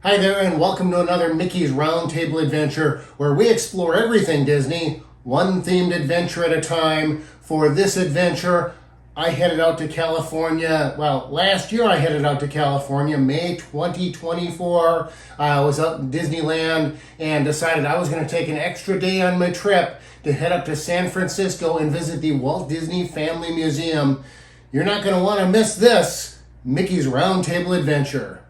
Hi there, and welcome to another Mickey's Roundtable adventure where we explore everything Disney, one themed adventure at a time. For this adventure, I headed out to California. Well, last year I headed out to California, May 2024. I was out in Disneyland and decided I was going to take an extra day on my trip to head up to San Francisco and visit the Walt Disney Family Museum. You're not going to want to miss this Mickey's Roundtable adventure.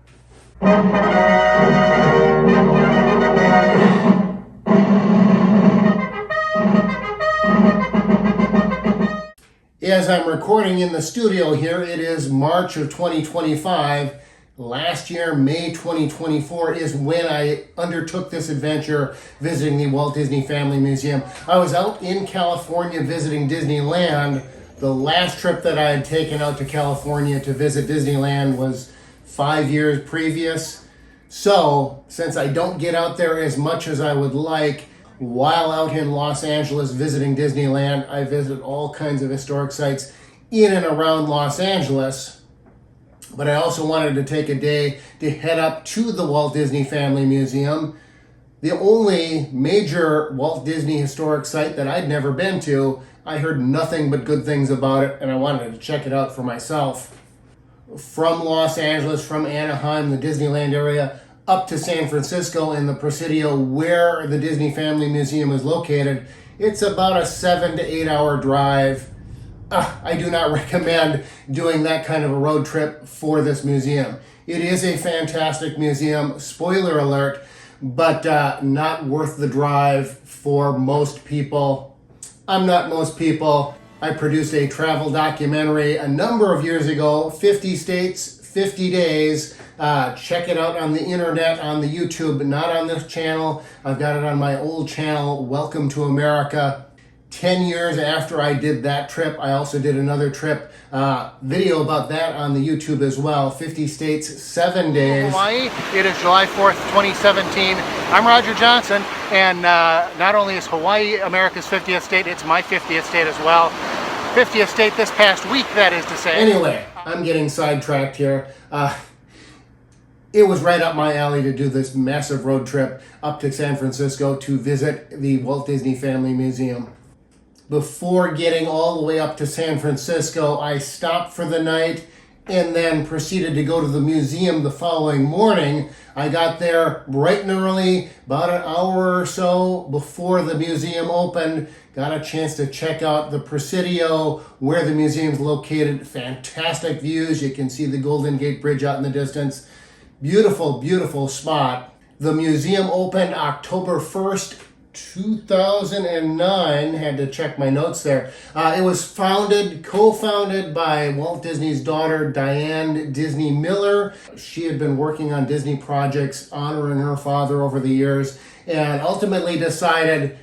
As I'm recording in the studio here, it is March of 2025. Last year, May 2024, is when I undertook this adventure visiting the Walt Disney Family Museum. I was out in California visiting Disneyland. The last trip that I had taken out to California to visit Disneyland was 5 years previous. So, since I don't get out there as much as I would like, while out in Los Angeles visiting Disneyland, I visit all kinds of historic sites in and around Los Angeles. But I also wanted to take a day to head up to the Walt Disney Family Museum, the only major Walt Disney historic site that I'd never been to. I heard nothing but good things about it, and I wanted to check it out for myself. From Los Angeles, from Anaheim, the Disneyland area, up to San Francisco in the Presidio where the Disney Family Museum is located, it's about a 7 to 8 hour drive. I do not recommend doing that kind of a road trip for this museum. It is a fantastic museum, spoiler alert, but not worth the drive for most people. I'm not most people. I produced a travel documentary a number of years ago, 50 states, 50 days. Check it out on the internet, on the YouTube, not on this channel. I've got it on my old channel, Welcome to America. 10 years after I did that trip, I also did another trip, video about that on the YouTube as well. 50 states, 7 days. Hawaii, it is July 4th, 2017. I'm Roger Johnson, and not only is Hawaii America's 50th state, it's my 50th state as well. 50th state this past week, that is to say. Anyway, I'm getting sidetracked here. It was right up my alley to do this massive road trip up to San Francisco to visit the Walt Disney Family Museum. Before getting all the way up to San Francisco, I stopped for the night and then proceeded to go to the museum the following morning. I got there bright and early, about an hour or so before the museum opened. Got a chance to check out the Presidio, where the museum's located. Fantastic views. You can see the Golden Gate Bridge out in the distance. Beautiful, beautiful spot. The museum opened October 1st, 2009. Had to check my notes there. It was co-founded by Walt Disney's daughter, Diane Disney Miller. She had been working on Disney projects honoring her father over the years, and ultimately decided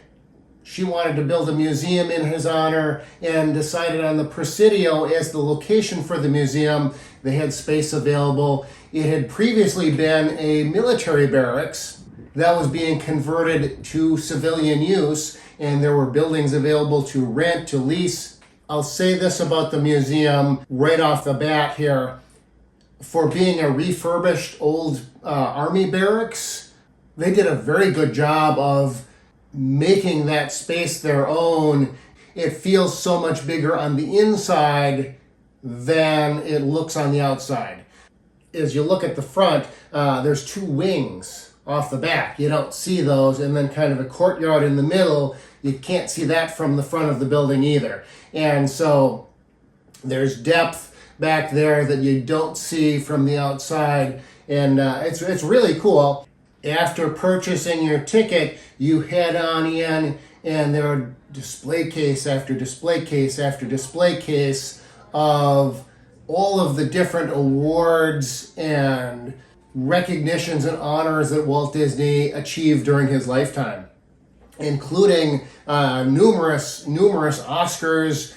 she wanted to build a museum in his honor, and decided on the Presidio as the location for the museum. They had space available. It had previously been a military barracks that was being converted to civilian use, and there were buildings available to rent, to lease. I'll say this about the museum right off the bat here. For being a refurbished old army barracks, they did a very good job of making that space their own. It feels so much bigger on the inside than it looks on the outside. As you look at the front, there's two wings off the back. You don't see those, and then kind of a courtyard in the middle. You can't see that from the front of the building either. And so there's depth back there that you don't see from the outside, and it's really cool. After purchasing your ticket, you head on in, and there are display case after display case after display case of all of the different awards and recognitions and honors that Walt Disney achieved during his lifetime, including numerous Oscars.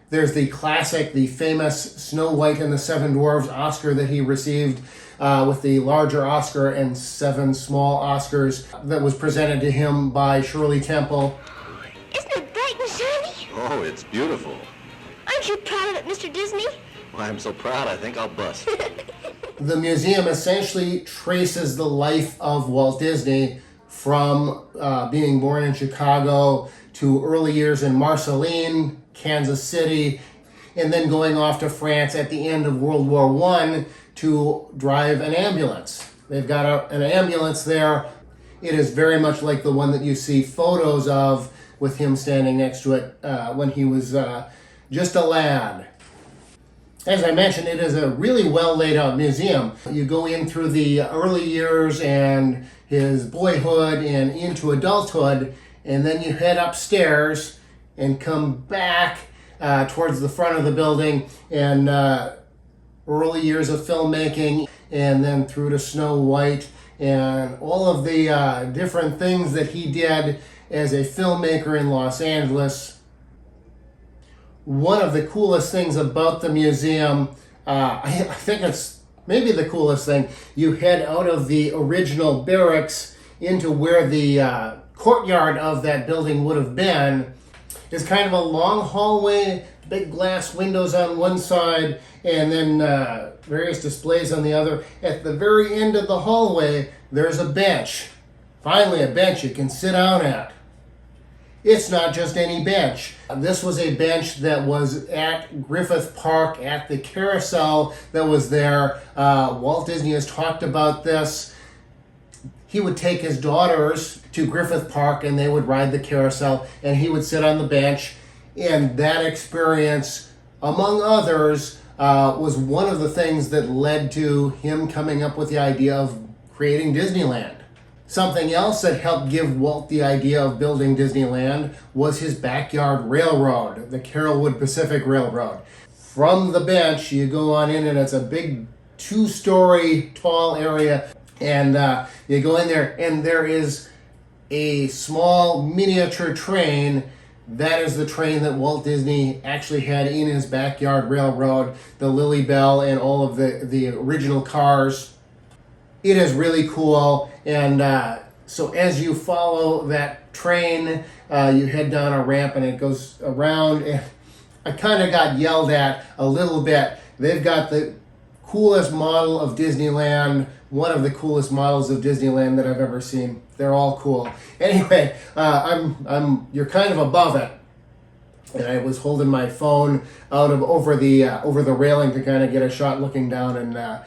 There's the classic, the famous Snow White and the Seven Dwarfs Oscar that he received, with the larger Oscar and 7 small Oscars that was presented to him by Shirley Temple. Isn't it bright and shiny? Oh, it's beautiful. Aren't you proud of it, Mr. Disney? Well, I'm so proud I think I'll bust. The museum essentially traces the life of Walt Disney from being born in Chicago to early years in Marceline, Kansas City, and then going off to France at the end of World War I to drive an ambulance. They've got an ambulance there. It is very much like the one that you see photos of with him standing next to it when he was just a lad. As I mentioned, it is a really well laid out museum. You go in through the early years and his boyhood and into adulthood, and then you head upstairs and come back towards the front of the building and early years of filmmaking, and then through to Snow White and all of the different things that he did as a filmmaker in Los Angeles. One of the coolest things about the museum, I think it's maybe the coolest thing, you head out of the original barracks into where the courtyard of that building would have been. It's kind of a long hallway, big glass windows on one side, and then various displays on the other. At the very end of the hallway, there's a bench. Finally, a bench you can sit down at. It's not just any bench. This was a bench that was at Griffith Park, at the carousel that was there. Walt Disney has talked about this. He would take his daughters to Griffith Park and they would ride the carousel and he would sit on the bench. And that experience, among others, was one of the things that led to him coming up with the idea of creating Disneyland. Something else that helped give Walt the idea of building Disneyland was his backyard railroad, the Carrollwood Pacific Railroad. From the bench, you go on in and it's a big 2-story tall area, and you go in there and there is a small miniature train. That is the train that Walt Disney actually had in his backyard railroad, the Lily Bell and all of the original cars. It is really cool, and so as you follow that train, you head down a ramp and it goes around. And I kind of got yelled at a little bit. They've got the coolest model of Disneyland, one of the coolest models of Disneyland that I've ever seen. They're all cool. Anyway, you're kind of above it, and I was holding my phone out of over the railing to kind of get a shot looking down, and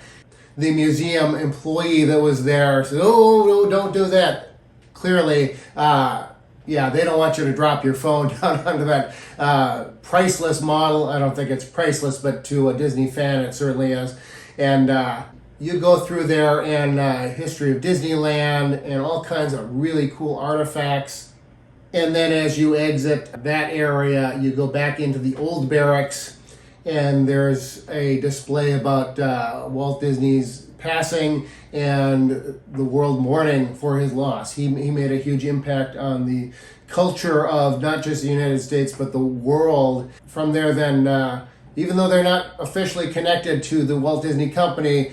the museum employee that was there said, "Oh, no, don't do that." Clearly, they don't want you to drop your phone down onto that priceless model. I don't think it's priceless, but to a Disney fan, it certainly is. And you go through there and history of Disneyland and all kinds of really cool artifacts. And then as you exit that area, you go back into the old barracks, and there's a display about Walt Disney's passing and the world mourning for his loss. He made a huge impact on the culture of not just the United States, but the world. From there, then, even though they're not officially connected to the Walt Disney Company,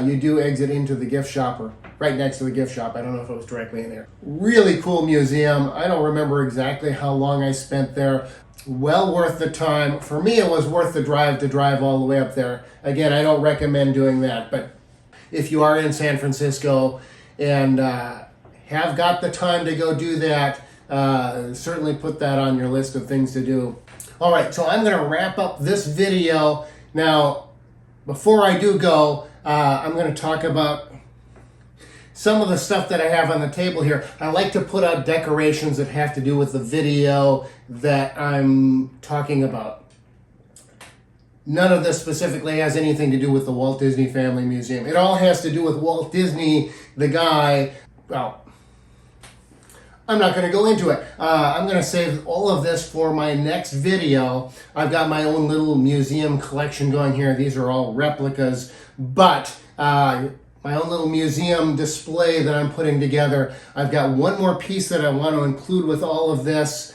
you do exit into the gift shop, or right next to the gift shop. I don't know if it was directly in there. Really cool museum. I don't remember exactly how long I spent there. Well worth the time. For me, it was worth the drive to drive all the way up there. Again, I don't recommend doing that, but if you are in San Francisco and have got the time to go do that, certainly put that on your list of things to do. All right, so I'm going to wrap up this video. Now, before I do go, I'm going to talk about some of the stuff that I have on the table here. I like to put out decorations that have to do with the video that I'm talking about. None of this specifically has anything to do with the Walt Disney Family Museum. It all has to do with Walt Disney, the guy. Well, I'm not going to go into it. I'm going to save all of this for my next video. I've got my own little museum collection going here. These are all replicas, but my own little museum display that I'm putting together. I've got one more piece that I want to include with all of this,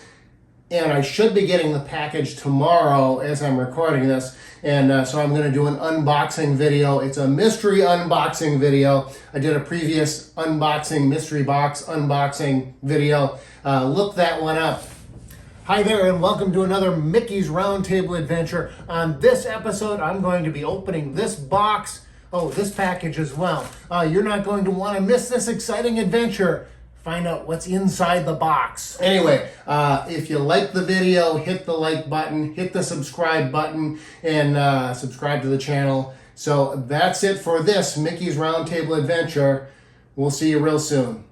and I should be getting the package tomorrow as I'm recording this, and so I'm going to do an unboxing video. It's a mystery unboxing video. I did a previous unboxing, mystery box unboxing video. Look that one up. Hi there, and welcome to another Mickey's Roundtable adventure. On this episode, I'm going to be opening this box Oh, this package as well. You're not going to want to miss this exciting adventure. Find out what's inside the box. Anyway, if you like the video, hit the like button, hit the subscribe button, and subscribe to the channel. So that's it for this Mickey's Roundtable Adventure. We'll see you real soon.